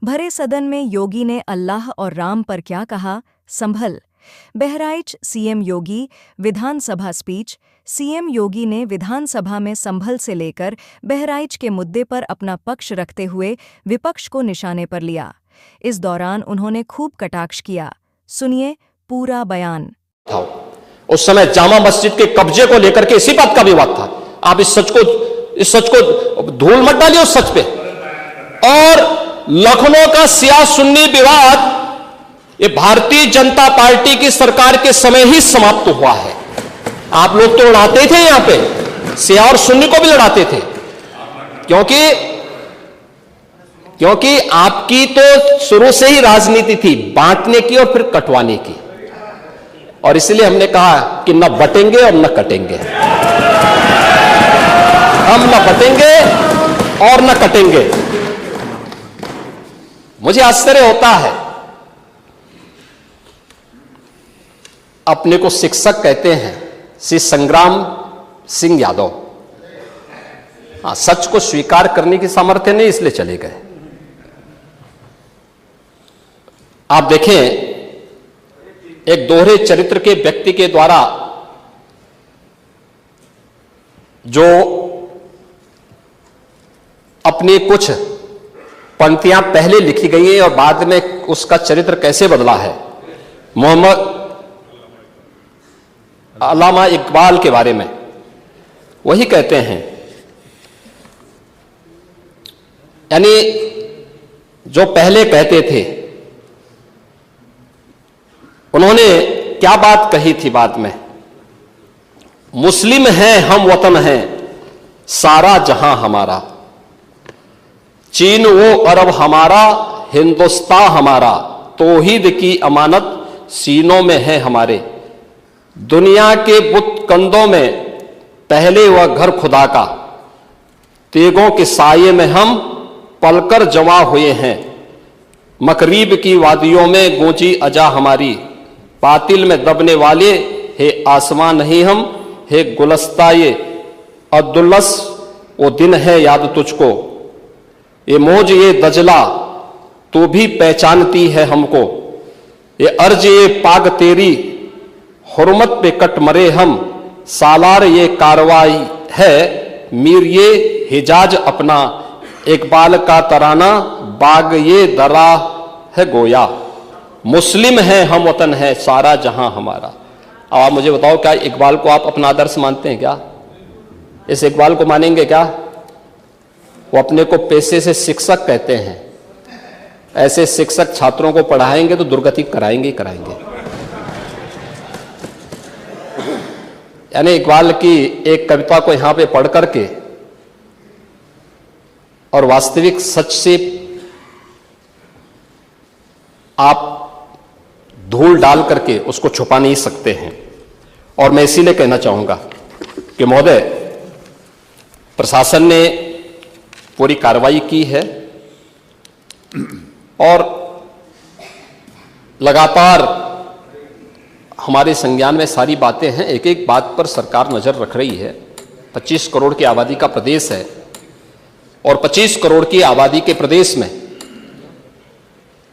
भरे सदन में योगी ने अल्लाह और राम पर क्या कहा, संभल। बहराइच सीएम योगी विधानसभा स्पीच। सीएम योगी ने विधानसभा में संभल से लेकर बहराइच के मुद्दे पर अपना पक्ष रखते हुए विपक्ष को निशाने पर लिया। इस दौरान उन्होंने खूब कटाक्ष किया। सुनिए पूरा बयान। उस समय जामा मस्जिद के कब्जे को लेकर के इसी बात का विवाद था। आप इस सच को धूल मत डालिए उस सच पे। और लखनऊ का शिया सुन्नी विवाद ये भारतीय जनता पार्टी की सरकार के समय ही समाप्त हुआ है। आप लोग तो लड़ाते थे, यहां पे शिया और सुन्नी को भी लड़ाते थे, क्योंकि आपकी तो शुरू से ही राजनीति थी बांटने की और फिर कटवाने की। और इसलिए हमने कहा कि न बटेंगे और न कटेंगे, हम न बटेंगे और न कटेंगे। मुझे आश्चर्य होता है, अपने को शिक्षक कहते हैं श्री संग्राम सिंह यादव। हाँ, सच को स्वीकार करने की सामर्थ्य नहीं, इसलिए चले गए। आप देखें, एक दोहरे चरित्र के व्यक्ति के द्वारा जो अपनी कुछ पंक्तियां पहले लिखी गई हैं और बाद में उसका चरित्र कैसे बदला है, मोहम्मद अल्लामा इकबाल के बारे में वही कहते हैं। यानी जो पहले कहते थे, उन्होंने क्या बात कही थी बाद में, मुस्लिम हैं हम वतन हैं सारा जहां हमारा, चीन वो अरब हमारा हिंदुस्तान हमारा, तौहीद की अमानत सीनों में है हमारे, दुनिया के बुत कंदों में पहले वह घर खुदा का, तेगों के साये में हम पलकर जवा हुए हैं, मकरीब की वादियों में गूंजी अजा हमारी, बातिल में दबने वाले हे आसमां नहीं हम, हे गुलस्ता ये अब्दुल्लस वो दिन है याद तुझको, ये मौज ये दजला तू भी पहचानती है हमको, ये अर्ज ये पाग तेरी हुर्मत पे कट मरे हम, सालार ये कार्रवाई है मीर ये हिजाज अपना, इकबाल का तराना बाग ये दरा है गोया, मुस्लिम है हम वतन है सारा जहां हमारा। अब आप मुझे बताओ, क्या इकबाल को आप अपना आदर्श मानते हैं क्या? इस इकबाल को मानेंगे क्या? वो अपने को पेशे से शिक्षक कहते हैं। ऐसे शिक्षक छात्रों को पढ़ाएंगे तो दुर्गति कराएंगे ही कराएंगे। यानी इकबाल की एक कविता को यहां पे पढ़ करके और वास्तविक सच से आप धूल डाल करके उसको छुपा नहीं सकते हैं। और मैं इसीलिए कहना चाहूंगा कि महोदय, प्रशासन ने पूरी कार्रवाई की है और लगातार हमारे संज्ञान में सारी बातें हैं। एक एक बात पर सरकार नजर रख रही है। 25 करोड़ की आबादी का प्रदेश है और 25 करोड़ की आबादी के प्रदेश में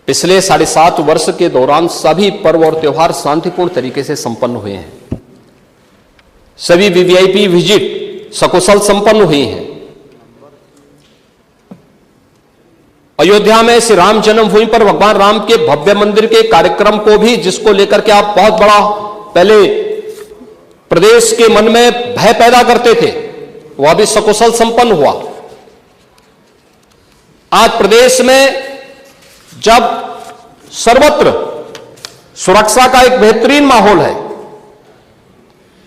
पिछले 7.5 वर्ष के दौरान सभी पर्व और त्योहार शांतिपूर्ण तरीके से संपन्न हुए हैं। सभी वीवीआईपी विजिट सकुशल संपन्न हुई हैं। अयोध्या में श्री राम जन्मभूमि पर भगवान राम के भव्य मंदिर के कार्यक्रम को भी, जिसको लेकर के आप बहुत बड़ा पहले प्रदेश के मन में भय पैदा करते थे, वह भी सकुशल संपन्न हुआ। आज प्रदेश में जब सर्वत्र सुरक्षा का एक बेहतरीन माहौल है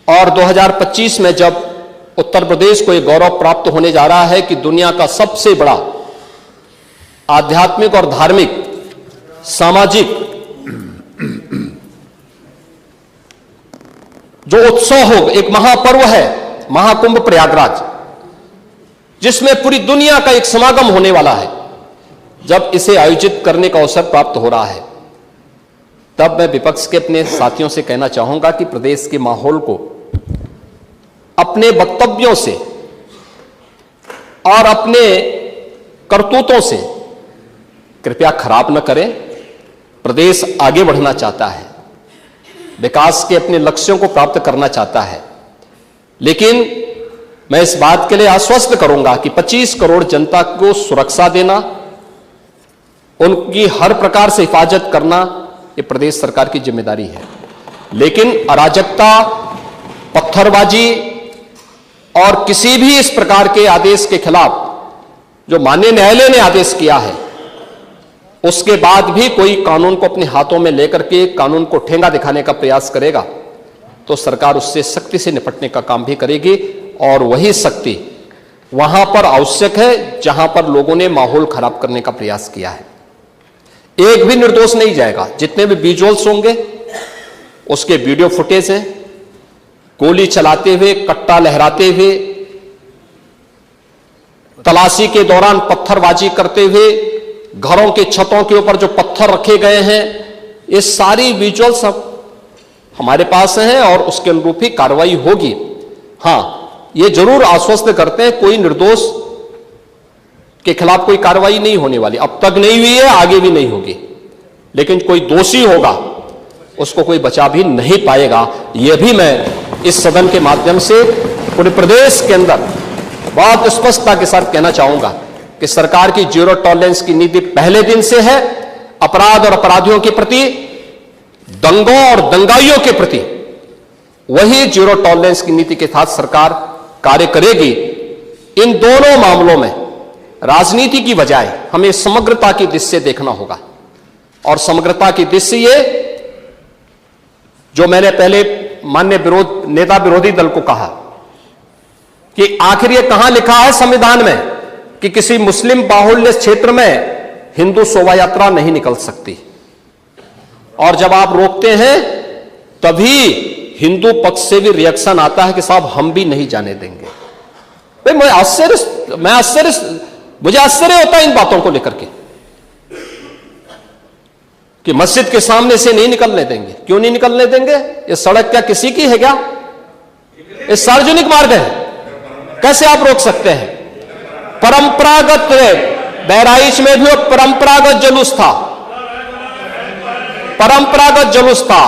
और 2025 में जब उत्तर प्रदेश को एक गौरव प्राप्त होने जा रहा है कि दुनिया का सबसे बड़ा आध्यात्मिक और धार्मिक सामाजिक जो उत्सव हो, एक महापर्व है महाकुंभ प्रयागराज, जिसमें पूरी दुनिया का एक समागम होने वाला है, जब इसे आयोजित करने का अवसर प्राप्त हो रहा है, तब मैं विपक्ष के अपने साथियों से कहना चाहूंगा कि प्रदेश के माहौल को अपने वक्तव्यों से और अपने करतूतों से कृपया खराब न करें। प्रदेश आगे बढ़ना चाहता है, विकास के अपने लक्ष्यों को प्राप्त करना चाहता है, लेकिन मैं इस बात के लिए आश्वस्त करूंगा कि 25 करोड़ जनता को सुरक्षा देना, उनकी हर प्रकार से हिफाजत करना, ये प्रदेश सरकार की जिम्मेदारी है। लेकिन अराजकता, पत्थरबाजी और किसी भी इस प्रकार के आदेश के खिलाफ जो माननीय न्यायालय ने आदेश किया है, उसके बाद भी कोई कानून को अपने हाथों में लेकर के कानून को ठेंगा दिखाने का प्रयास करेगा तो सरकार उससे सख्ती से निपटने का काम भी करेगी। और वही सख्ती वहां पर आवश्यक है जहां पर लोगों ने माहौल खराब करने का प्रयास किया है। एक भी निर्दोष नहीं जाएगा। जितने भी विजुअल्स होंगे उसके वीडियो फुटेज हैं, गोली चलाते हुए, कट्टा लहराते हुए, तलाशी के दौरान पत्थरबाजी करते हुए, घरों के छतों के ऊपर जो पत्थर रखे गए हैं, ये सारी विजुअल्स हमारे पास हैं और उसके अनुरूप ही कार्रवाई होगी। हां, ये जरूर आश्वस्त करते हैं कोई निर्दोष के खिलाफ कोई कार्रवाई नहीं होने वाली, अब तक नहीं हुई है, आगे भी नहीं होगी। लेकिन कोई दोषी होगा उसको कोई बचा भी नहीं पाएगा। यह भी मैं इस सदन के माध्यम से पूरे प्रदेश के अंदर बहुत स्पष्टता के साथ कहना चाहूंगा कि सरकार की जीरो टॉलरेंस की नीति पहले दिन से है। अपराध और अपराधियों के प्रति, दंगों और दंगाइयों के प्रति वही जीरो टॉलरेंस की नीति के साथ सरकार कार्य करेगी। इन दोनों मामलों में राजनीति की बजाय हमें समग्रता की दृष्टि से देखना होगा। और समग्रता की दृष्टि से ये जो मैंने पहले माननीय नेता विरोधी दल को कहा कि आखिर ये कहां लिखा है संविधान में कि किसी मुस्लिम बाहुल्य क्षेत्र में हिंदू शोभा यात्रा नहीं निकल सकती, और जब आप रोकते हैं तभी हिंदू पक्ष से भी रिएक्शन आता है कि साहब हम भी नहीं जाने देंगे। भाई मुझे आश्चर्य होता है इन बातों को लेकर के कि मस्जिद के सामने से नहीं निकलने देंगे। क्यों नहीं निकलने देंगे? ये सड़क क्या किसी की है क्या? ये सार्वजनिक मार्ग है, कैसे आप रोक सकते हैं? परंपरागत बहराइच में भी परंपरागत जुलूस था, परंपरागत जुलूस था,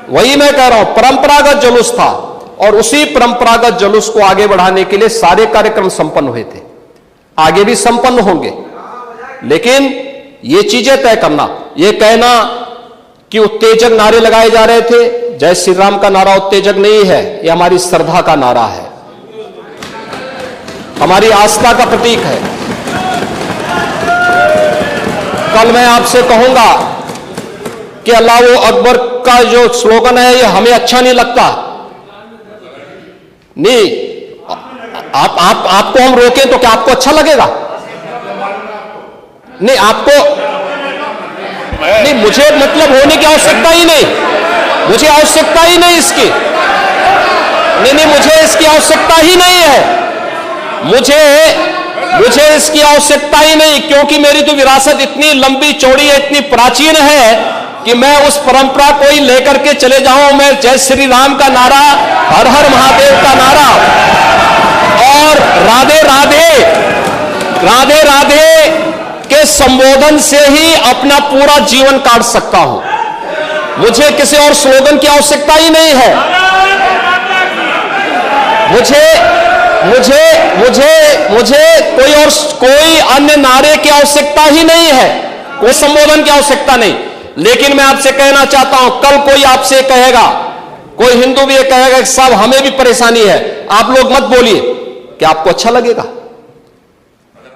वही मैं कह रहा हूं, परंपरागत जुलूस था। और उसी परंपरागत जुलूस को आगे बढ़ाने के लिए सारे कार्यक्रम संपन्न हुए थे, आगे भी संपन्न होंगे। लेकिन ये चीजें तय करना, ये कहना कि उत्तेजक नारे लगाए जा रहे थे, जय श्री राम का नारा उत्तेजक नहीं है, ये हमारी श्रद्धा का नारा है, हमारी आस्था का प्रतीक है। कल मैं आपसे कहूंगा कि अल्लाह अकबर का जो स्लोगन है ये हमें अच्छा नहीं लगता, नहीं, आपको हम रोकें तो क्या आपको अच्छा लगेगा? नहीं, आपको नहीं, मुझे मतलब होने की आवश्यकता ही नहीं, मुझे आवश्यकता ही नहीं इसकी, नहीं, मुझे इसकी आवश्यकता ही नहीं है, मुझे इसकी आवश्यकता ही नहीं, क्योंकि मेरी तो विरासत इतनी लंबी चौड़ी है, इतनी प्राचीन है कि मैं उस परंपरा को ही लेकर के चले जाऊं। मैं जय श्री राम का नारा, हर हर महादेव का नारा और राधे राधे, राधे राधे के संबोधन से ही अपना पूरा जीवन काट सकता हूं। मुझे किसी और स्लोगन की आवश्यकता ही नहीं है। मुझे कोई अन्य नारे की आवश्यकता ही नहीं है, कोई संबोधन की आवश्यकता नहीं। लेकिन मैं आपसे कहना चाहता हूं, कल कोई आपसे कहेगा, कोई हिंदू भी ये कहेगा कि साहब हमें भी परेशानी है, आप लोग मत बोलिए, क्या आपको अच्छा लगेगा?